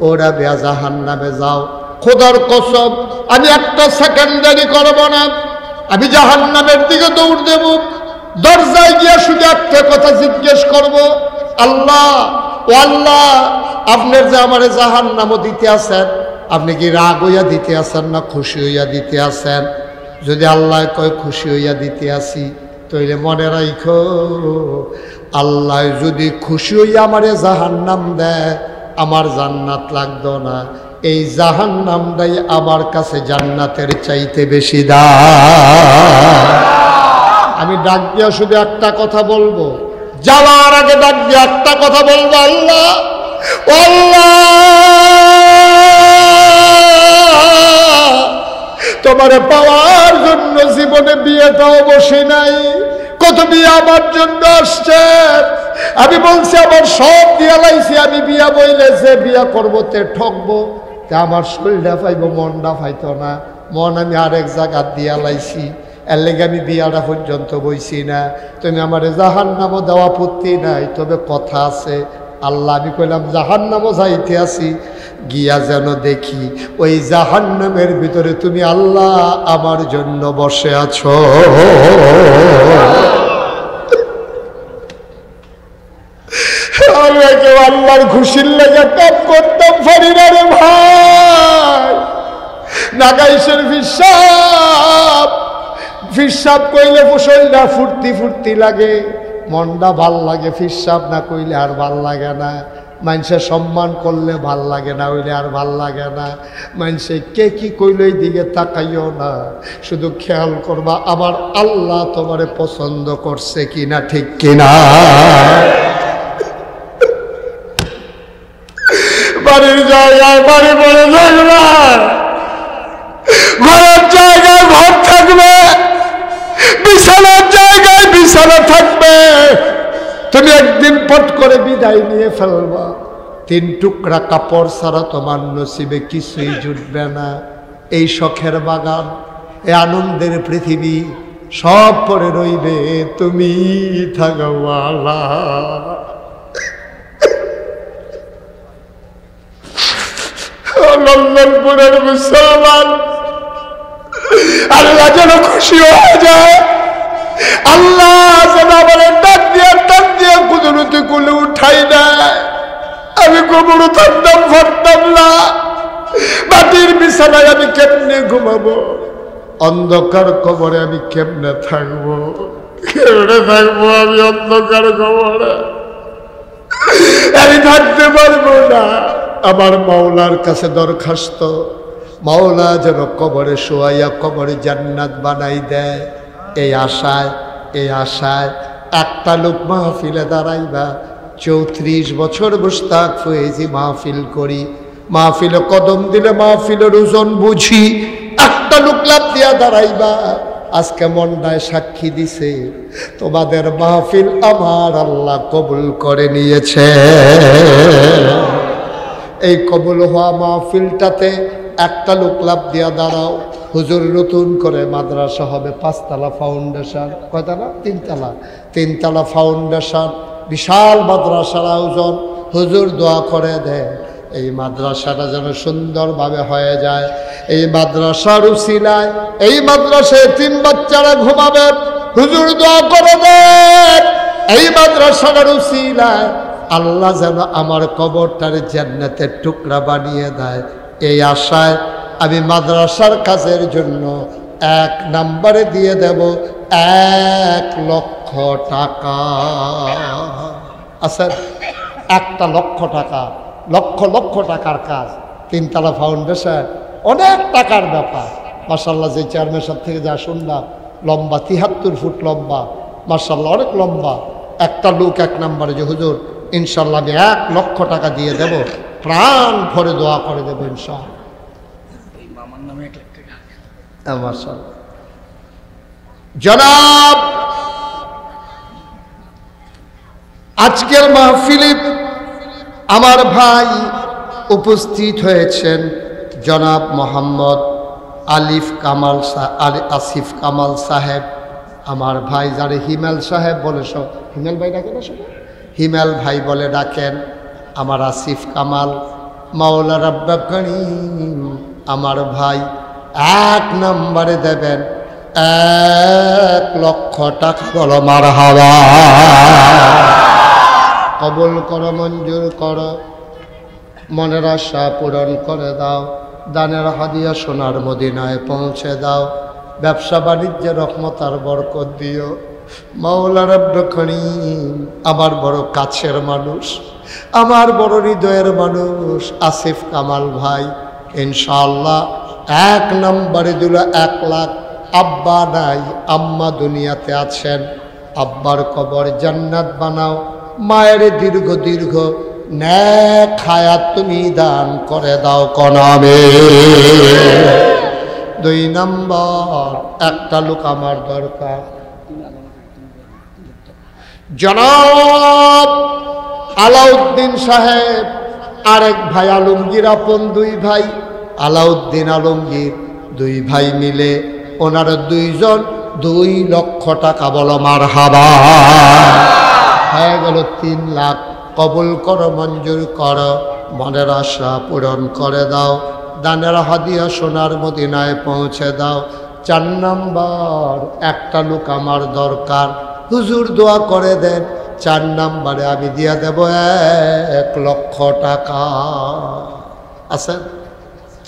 ও রাবেয়া জাহান্নামে যাও, খোদার কসম আমি একটা সেকেন্ড দেরি করব না, আমি জাহান্নামের দিকে দৌড় দেব। দরজায় গিয়া শুধু একটা কথা জিজ্ঞেস করব, আল্লাহ ও আল্লাহ, আপনার যে আমার জাহান্নামও দিতে আছেন, আপনি কি রাগ হইয়া দিতে আছেন না খুশি হইয়া দিতে আছেন? যদি আল্লাহ কয় খুশি হইয়া দিতে আসি, তাইলে মনে রাখো আল্লাহ যদি খুশি হইয়া আমারে জাহান্নাম দেয়, আমার জান্নাত লাগতো না, এই জাহান্নামটাই আমার কাছে জান্নাতের চাইতে বেশি দাম। আমি ডাক দিয়া শুধু একটা কথা বলবো, যাওয়ার আগে ডাক দিয়ে একটা কথা বলবো, আল্লাহ আল্লাহ, তোমারে পাওয়ার জন্য জীবনে বিয়েটাও বসে নাই, কত বিয়ে আমার জন্য আসছে, আমি বলছি আমার সব দিয়া লাইছি, আমি বিয়া বইলে যে বিয়া করবো তে ঠকবো, তে আমার শরীরটা পাইব, মনটা পাইতো না, মন আমি আরেক জায়গা দিয়া লাইছি, এর লেগে আমি বিয়াটা পর্যন্ত বইছি না, তুমি আমার জাহান্নামও দেওয়া পত্তি নাই, তবে কথা আছে আল্লাহ, আমি কইলাম জাহান্নামও যাইতে আছি, গিয়া যেন দেখি ওই জাহান্নামের ভিতরে তুমি আল্লাহ আমার জন্য বসে আছো। আমরা কেউ আল্লাহর খুশির লেগে কাজ করতাম পারি না রে ভাই। নাগাইশের ফিরসাব কইলে ফসলটা ফুর্তি ফুর্তি লাগে, মনটা ভাল লাগে, ফিরসাব না কইলে আর ভাল লাগে না, মানুষে সম্মান করলে ভাল লাগে না, হইলে আর ভাল লাগে না, মানুষে কে কি কইল এই দিকে তাকাইও না, শুধু খেয়াল করবা আমার আল্লাহ তোমারে পছন্দ করছে কিনা, ঠিক কিনা। বাড়ির জায়গায় বাড়ি পড়ে থাকবে, ঘরের জায়গায় ঘর থাকবে, বিছানার জায়গায় বিছানা থাকবে, তুমি একদিন পট করে বিদায় নিয়ে ফেলবা, 3 টুকরা কাপড় ছাড়া তোমার নসিবে কিছুই জুটবে না। এই শখের বাগান, এই আনন্দের পৃথিবী সব পরে রইবে, তুমি থাকওয়ালা। লন্ডনপুরের মুসলমান আল্লাহ যেন খুশি হয়ে যায়, আল্লাহ যেন আমার ডাক দিয়ে কুদরতি কুলে উঠাই দেয়। আমি কবরে থাকতাম পারতাম না, মাটির বিছানায় আমি কেমনে ঘুমাবো, অন্ধকার কবরে আমি কেমনে থাকবো, আমি অন্ধকার কবরে আমি থাকতে পারবো না। আমার মাওলার কাছে দরখাস্ত, মাওলা যেন কবরে শোয়াইয়া কবরে জান্নাত বানাই দেয়। এই আশায় একটা লোক মাহফিলে দাঁড়াইবা, 34 বছর মুশতাক ফয়েজি মাহফিল করি, মাহফিলে কদম দিলে মাহফিলের ওজন বুঝি, একটা লোক লাভ দিয়া দাঁড়াইবা। আজকে মনটায় সাক্ষী দিছে তোমাদের মাহফিল আমার আল্লাহ কবুল করে নিয়েছে। এই কবুল হওয়া মাহফিলটাতে একটা লোক লাভ দিয়া দাঁড়াও, হুজুর নতুন করে মাদ্রাসা হবে, 5 তলা ফাউন্ডেশন, কয়তলা? 3 তলা, 3 তলা ফাউন্ডেশন, বিশাল মাদ্রাসার আয়োজন। হুজুর দোয়া করে দেয় এই মাদ্রাসাটা যেন সুন্দরভাবে হয়ে যায়। এই মাদ্রাসার উসিলায় এই মাদ্রাসায় 3 বাচ্চারা ঘুমাবে, হুজুর দোয়া করে দেয় এই মাদ্রাসার উসিলায় আল্লাহ যেন আমার কবরটার জান্নাতের টুকরা বানিয়ে দেয়। এই আশায় আমি মাদ্রাসার কাজের জন্য 1 নম্বরে দিয়ে দেব 1 লক্ষ টাকা। আচ্ছা, 1 লক্ষ টাকা, লক্ষ লক্ষ টাকার কাজ, 3 তলা ফাউন্ডেশন, অনেক টাকার ব্যাপার। মাশাআল্লাহ, যে চেয়ারম্যান সাহেব থেকে যা শুনলাম, লম্বা 73 ফুট লম্বা, মাশাআল্লাহ অনেক লম্বা। একটা লোক 1 নম্বরে যে হুজুর ইনশাল্লাহ আমি 1 লক্ষ টাকা দিয়ে দেব, প্রাণ ভরে দোয়া করে দেবো ইনশাআল্লাহ। জনাব, আজকের মাহফিলে আমার ভাই উপস্থিত হয়েছেন জনাব মোহাম্মদ আসিফ কামাল সাহেব, আমার ভাই যারে হিমেল সাহেব বলে, সব হিমেল ভাই ডাকেন, হিমেল ভাই বলে ডাকেন। আমার আসিফ কামাল মাওলা রাব্বা করিম আমার ভাই 1 নম্বরে দেবেন 1 লক্ষ টাকা। বলো মারহাবা। কবুল করো, মঞ্জুর করো, মনের আশা পূরণ করে দাও, দানের হাদিয়া সোনার মদিনায় পৌঁছে দাও, ব্যবসা বাণিজ্যে রহমত আর বরকত দিও, মাওলা রব্বুল করিম আমার বড় কাছের মানুষ, আমার বড় হৃদয়ের মানুষ আসিফ কামাল ভাই ইনশাআল্লাহ 1 নম্বরে দিল 1 লাখ। আব্বা নাই, আম্মা দুনিয়াতে আছেন, আব্বার কবর জান্নাত বানাও, মায়ের দীর্ঘ দীর্ঘ নেক হায়াত তুমি দান করে দাও কনামে। 2 নম্বর একটা লোক আমার দরকার, জনাব আলাউদ্দিন সাহেব, আরেক ভাই আলমগীর, আপন 2 ভাই আলাউদ্দিন আলমগীর, 2 ভাই মিলে ওনারা 2 জন 2 লক্ষ টাকা বলো মারহাবা, হয়ে গেল 3 লাখ। কবুল করো, মঞ্জুর করো, মনের আশা পূরণ করে দাও, দানের হাদিয়া সোনার মদিনায় পৌঁছে দাও। 4 নম্বর একটা লোক আমার দরকার, হুজুর দোয়া করে দেন। 4 নম্বরে আমি দিয়া দেব 1 লক্ষ টাকা। আছে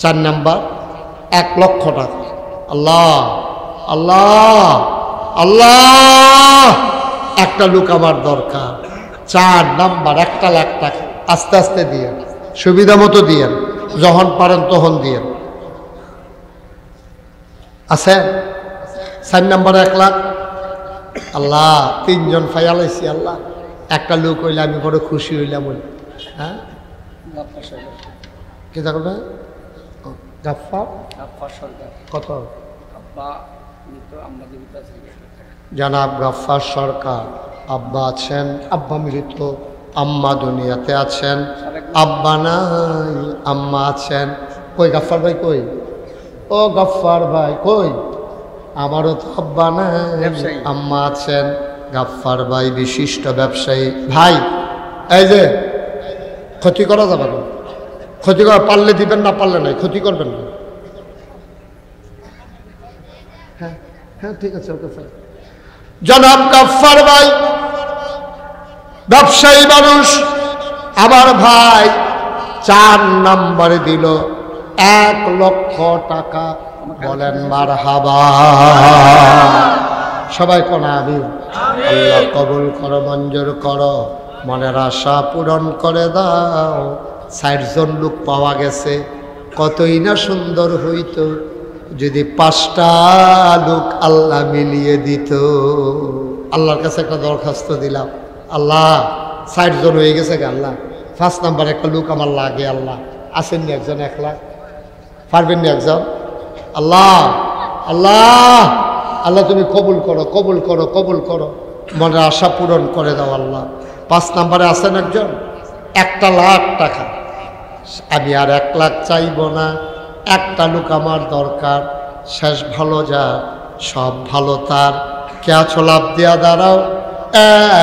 4 নম্বর 1 লক্ষ টাকা। আল্লাহ আল্লাহ আল্লাহ, একটা লোক আমার দরকার। 4 নম্বর 1 লাখ টাকা। আস্তে আস্তে দিয়ে, সুবিধা মতো দিয়ে, যখন পারেন তখন দিয়ে। আছে 4 নম্বরে 1 লাখ। আল্লাহ 3 জন ফাইয়ালাইছি, আল্লাহ একটা লোক হইলে আমি বড় খুশি হইলাম। হ্যাঁ কি থাকবে? গাফফার সরকার। কত? জনাব গাফফার সরকার, আব্বা আছেন, আব্বা মৃত, আম্মা দুনিয়াতে আছেন, আব্বা নাই, আম্মা আছেন। কই গাফফার ভাই কই? ও গাফফার ভাই কই? আমারও তো আব্বা নাই, আম্মা আছেন। গাফফার ভাই বিশিষ্ট ব্যবসায়ী ভাই। এই যে ক্ষতি করা যাবে না, ক্ষতি করা পারলে দিবেন, না পারলে নাই, ক্ষতি করবেন না। হ্যাঁ হ্যাঁ ঠিক আছে, ওকে স্যার। জনাব গাফফার ভাই ব্যবসায়ী মানুষ, আমার ভাই 4 নম্বরে দিল 1 লক্ষ টাকা। বলেন মারহাবা। সবাই কোন আমিন। আল্লাহ কবুল করো, মঞ্জুর করো, মনের আশা পূরণ করে দাও। 60 জন লোক পাওয়া গেছে, কতই না সুন্দর হইতো যদি 5টা লোক আল্লাহ মিলিয়ে দিত। আল্লাহর কাছে একটা দরখাস্ত দিলাম, আল্লাহ 60 জন হয়ে গেছে, আল্লাহ 5 নম্বর একটা লোক আমার লাগে, আল্লাহ আসেননি একজন 1 লাখ, পারবেননি একজন? আল্লাহ আল্লাহ আল্লাহ তুমি কবুল করো, কবুল করো, কবুল করো, মনের আশা পূরণ করে দাও আল্লাহ। 5 নম্বরে আছেন একজন, 1 লাখ টাকা। আমি আর 1 লাখ চাইব না, একটা লোক আমার দরকার। শেষ ভালো যা সব ভালো তার, কে আছো লাভ দিয়া দাঁড়াও।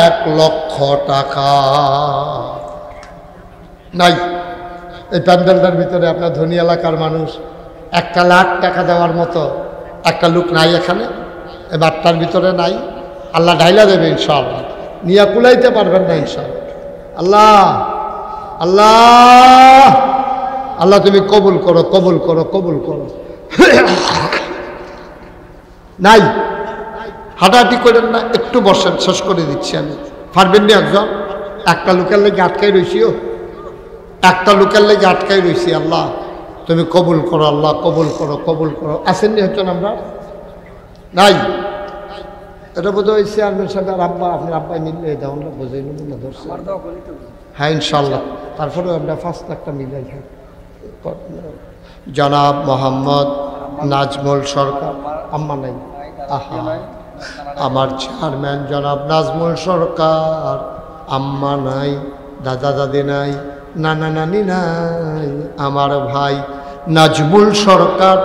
1 লক্ষ টাকা নাই এই প্যান্ডেলটার ভিতরে। আপনার ধনী এলাকার মানুষ, 1 লাখ টাকা দেওয়ার মতো একটা লোক নাই এখানে, এই বাট্টার ভিতরে নাই। আল্লাহ ঢাইলা দেবে ইনশাআল্লাহ, নিয়ে কুলাইতে পারবেন না ইনশাআল্লাহ। আল্লাহ আল্লাহ আল্লাহ তুমি কবুল করো, কবুল করো, কবুল করো। নাই, হাঁটাহাঁটি করেন না, একটু বসেন, শেষ করে দিচ্ছি আমি। পারবেন না একজন? একটা লোকের লেগে আটকাই রয়েছিও, একটা লোকের লেগে আটকাই রয়েছি। আল্লাহ তুমি কবুল করো, আল্লাহ কবুল করো, কবুল করো। আসেননি হচ্ছেন আমরা? নাই, এটা বোধ হয় চেয়ারম্যান সাহেব আর আব্বা, আপনার আব্বাই মিললে দেওয়া না, বোঝাই না ধরছে। হ্যাঁ ইনশাল্লাহ, তারপরেও আমরা 5 লাখটা মিলাই। জনাব মোহাম্মদ নাজমুল সরকার, আম্মা নাই, আহা আমার চেয়ারম্যান জনাব নাজমুল সরকার, আম্মা নাই, দাদা দাদি নাই, নানা নানি নাই। আমার ভাই নাজমুল সরকার